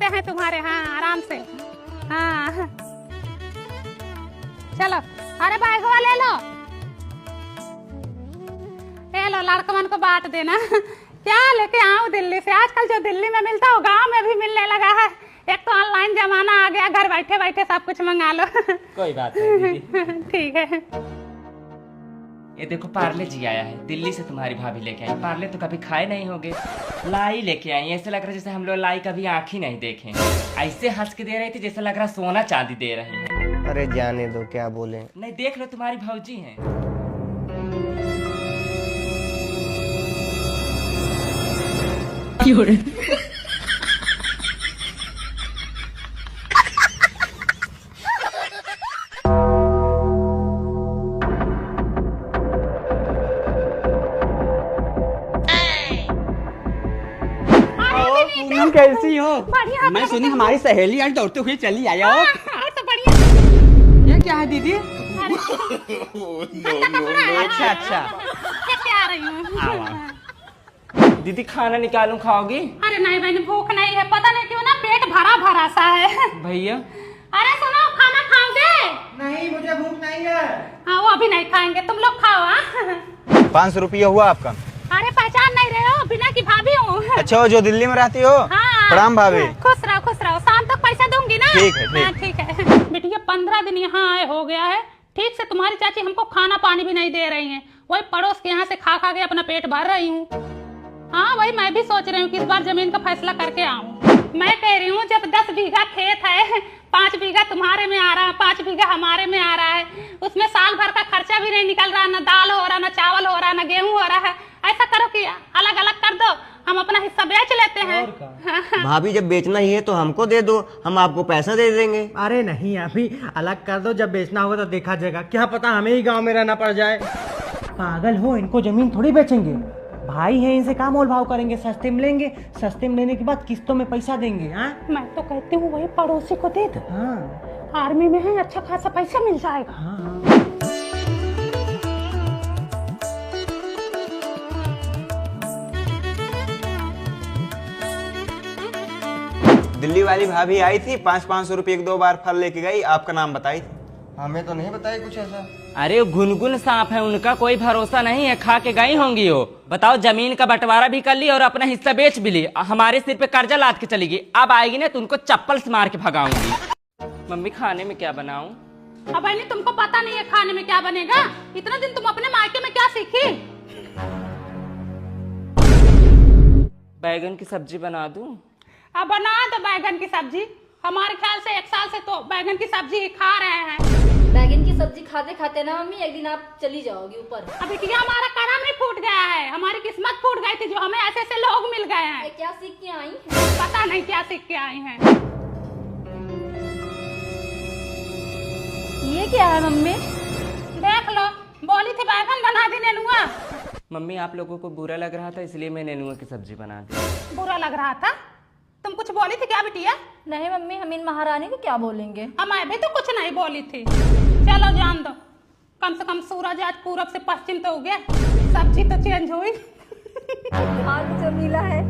लगते हैं तुम्हारे। हाँ आराम से। हाँ चलो, अरे बैगवा ले लो, ले लो, लड़कमन को बांट देना। क्या लेके आऊं दिल्ली से? आजकल जो दिल्ली में मिलता है वो गाँव में भी मिलने लगा है। एक तो ऑनलाइन जमाना आ गया, घर बैठे बैठे सब कुछ मंगा लो। कोई बात नहीं दीदी। ठीक है। ये देखो पार्ले जी आया है, दिल्ली से तुम्हारी भाभी लेके आई। पार्ले तो कभी खाए नहीं होगे, लाई लेके आई। ऐसे लग रहा है जैसे हम लोग लाई कभी आँख ही नहीं देखे। ऐसे हंस के दे रही थी जैसे लग रहा सोना चांदी दे रही है। अरे जाने दो, क्या बोले। नहीं देख लो, तुम्हारी भौजी है। पूनम कैसी हो? बढ़िया। मैं सुनी हमारी सहेली आज दौड़ते हुए चली आई हो। और तो बढ़िया। ये क्या है दीदी? अच्छा अच्छा, कैसे आ रही हूँ? आओ। दीदी खाना निकालूं, खाओगी? अरे नहीं बहन, भूख नहीं है, पता नहीं क्यों ना पेट भरा भरा सा है। भैया अरे सुनो, खाना खाओगे? नहीं, मुझे भूख नहीं है। हाँ वो अभी नहीं खाएंगे, तुम लोग खाओ। हाँ 500 रुपया हुआ आपका। अरे पहचान नहीं रहे हो? बिना की भाभी हूँ। अच्छा, वो जो दिल्ली में रहती हो। हाँ प्रणाम भाभी। खुश रहो खुश रहो, शाम तक पैसा दूंगी ना। ठीक है, ठीक। हाँ ठीक है। बिटिया 15 दिन यहाँ आए हो गया है, ठीक से तुम्हारी चाची हमको खाना पानी भी नहीं दे रही हैं। वही पड़ोस के यहाँ से खा खा के अपना पेट भर रही हूँ। हाँ वही मैं भी सोच रही हूँ कि इस बार जमीन का फैसला करके आऊँ। मैं कह रही हूँ जब 10 बीघा खेत है, 5 बीघा तुम्हारे में आ रहा है, 5 बीघा हमारे में आ रहा है, उसमें साल भर का खर्चा भी नहीं निकल रहा, ना दाल हो रहा, ना चावल हो रहा, ना गेहूं हो रहा है। ऐसा करो कि अलग अलग कर दो, हम अपना हिस्सा बेच लेते हैं। भाभी जब बेचना ही है तो हमको दे दो, हम आपको पैसा दे देंगे। अरे नहीं, अभी अलग कर दो, जब बेचना होगा तो देखा जाएगा। क्या पता हमें ही गांव में रहना पड़ जाए। पागल हो, इनको जमीन थोड़ी बेचेंगे। भाई है, इनसे क्या मोल भाव करेंगे? सस्ते में लेंगे, सस्ते में लेने के बाद किस्तों में पैसा देंगे। हाँ मैं तो कहती हूँ वही पड़ोसी को दे दो। हाँ आर्मी में है, अच्छा खासा पैसा मिल जाएगा। हाँ। दिल्ली वाली भाभी आई थी, 500 रुपये की 2 बार फल लेके गई, आपका नाम बताई थी। हमें तो नहीं बताया कुछ ऐसा। अरे वो गुनगुन सांप है, उनका कोई भरोसा नहीं है, खा के गई होंगी वो। बताओ, जमीन का बंटवारा भी कर ली और अपना हिस्सा बेच भी ली, हमारे सिर पे कर्जा लाद के चली गई। अब आएगी ना तो उनको चप्पल से मार के भगाऊंगी। मम्मी खाने में क्या बनाऊं? अब बहनी तुमको पता नहीं है खाने में क्या बनेगा? इतना दिन तुम अपने मायके में क्या सीखी? बैगन की सब्जी बना दूं? अब बना दो बैगन की सब्जी। हमारे ख्याल से 1 साल से तो बैगन की सब्जी ही खा रहे हैं। बैगन की सब्जी खाते खाते ना मम्मी एक दिन आप चली जाओगी ऊपर। अभी क्या हमारा करम ही फूट गया है, हमारी किस्मत फूट गई थी जो हमें ऐसे ऐसे लोग मिल गए हैं। क्या सीख के आई हैं? पता नहीं क्या सीख के आई हैं। ये क्या है मम्मी? देख लो, बोली थी बैगन बना दी नेनुआ। मम्मी आप लोगों को बुरा लग रहा था इसलिए मैं नेनुआ की सब्जी बना दी। बुरा लग रहा था? तुम कुछ बोली थी क्या बिटिया? नहीं मम्मी, हम इन महारानी को क्या बोलेंगे? मैं भी तो कुछ नहीं बोली थी। चलो जान दो, कम से कम सूरज आज पूरब से पश्चिम तो उगे, सब्जी तो चेंज हुई। आज जमीला है।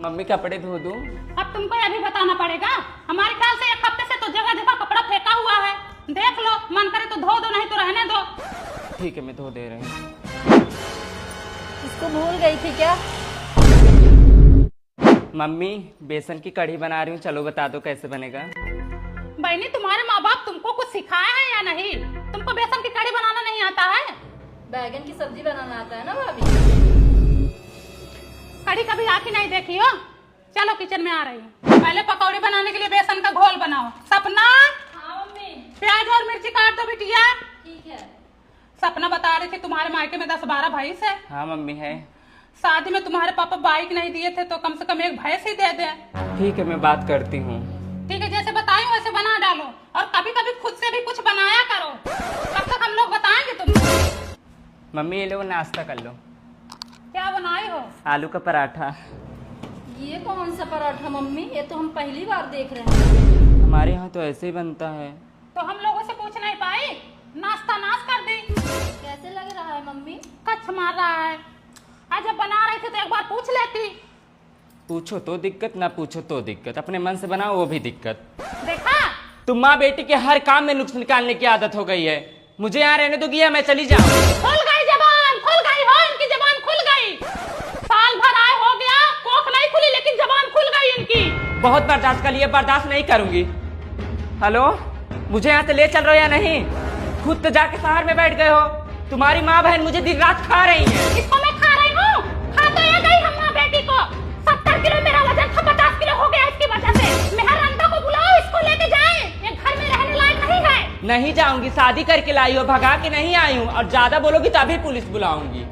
मम्मी कपड़े धो दूं? अब तुमको अभी बताना पड़ेगा? हमारे ख्याल से 1 हफ्ते से तो जगह जगह कपड़ा फेंका हुआ है। देख लो, मन करे तो धो दो, नहीं तो रहने दो। ठीक है मैं धो दे रही हूँ। इसको भूल गई थी क्या? मम्मी बेसन की कढ़ी बना रही हूँ, चलो बता दो कैसे बनेगा। बहनी तुम्हारे माँ बाप तुमको कुछ सिखाया है या नहीं? तुमको बेसन की कढ़ी बनाना नहीं आता है? बैगन की सब्जी बनाना आता है ना भाभी? कढ़ी कभी आँखी नहीं देखी हो? चलो किचन में आ रही हूँ। पहले पकौड़ी बनाने के लिए बेसन का घोल बनाओ। सपना, हाँ मम्मी। प्याज और मिर्ची काट दो बिटिया। ठीक है। सपना बता रही थी तुम्हारे मायके में 10-12 भैंस है। हाँ मम्मी है। शादी में तुम्हारे पापा बाइक नहीं दिए थे तो कम से कम 1 भैंस ही दे दे। ठीक है मैं बात करती हूँ। ठीक है, जैसे बताई वैसे बना डालो और कभी कभी खुद से भी कुछ बनाया करो, तब तक हम लोग बताएंगे तुमको। मम्मी ये लो नाश्ता कर लो। क्या बनाई हो? आलू का पराठा। ये कौन सा पराठा मम्मी? ये तो हम पहली बार देख रहे हैं। हमारे यहाँ तो ऐसे ही बनता है। तो हम लोगों से पूछ नहीं पाई? नाश्ता नाश कर दी। कैसे लग रहा है मम्मी? कच्छ मार रहा है। आज जब बना रही थी तो एक बार पूछ लेती। पूछो तो दिक्कत, ना पूछो तो दिक्कत, अपने मन से बनाओ वो भी दिक्कत। देखा? तुम माँ बेटी के हर काम में नुक्स निकालने की आदत हो गई है। मुझे यहाँ रहने दोगी या मैं चली जाऊँ? खुल गई जबान, खुल गई हो, इनकी जबान खुल गई। साल भर आए हो गया, कोख नहीं खुली लेकिन जबान खुल गई इनकी। बहुत बर्दाश्त कर लिए, बर्दाश्त नहीं करूंगी। हेलो, मुझे यहाँ से ले चल रहे हो या नहीं? खुद तो जाके शहर में बैठ गए हो। तुम्हारी माँ बहन मुझे दिन रात खा रही है। इसको मैं खा रही हूँ, खा तो ये गई हम माँ बेटी को। 70 किलो मेरा वजन था, 50 किलो हो गया इसकी वजह से। मेहरानदा को बुलाओ, इसको लेके जाए, ये घर में रहने लायक नहीं है। नहीं जाऊंगी, शादी करके लाई हो, भगा के नहीं आई हूँ, और ज्यादा बोलोगी तो अभी पुलिस बुलाऊंगी।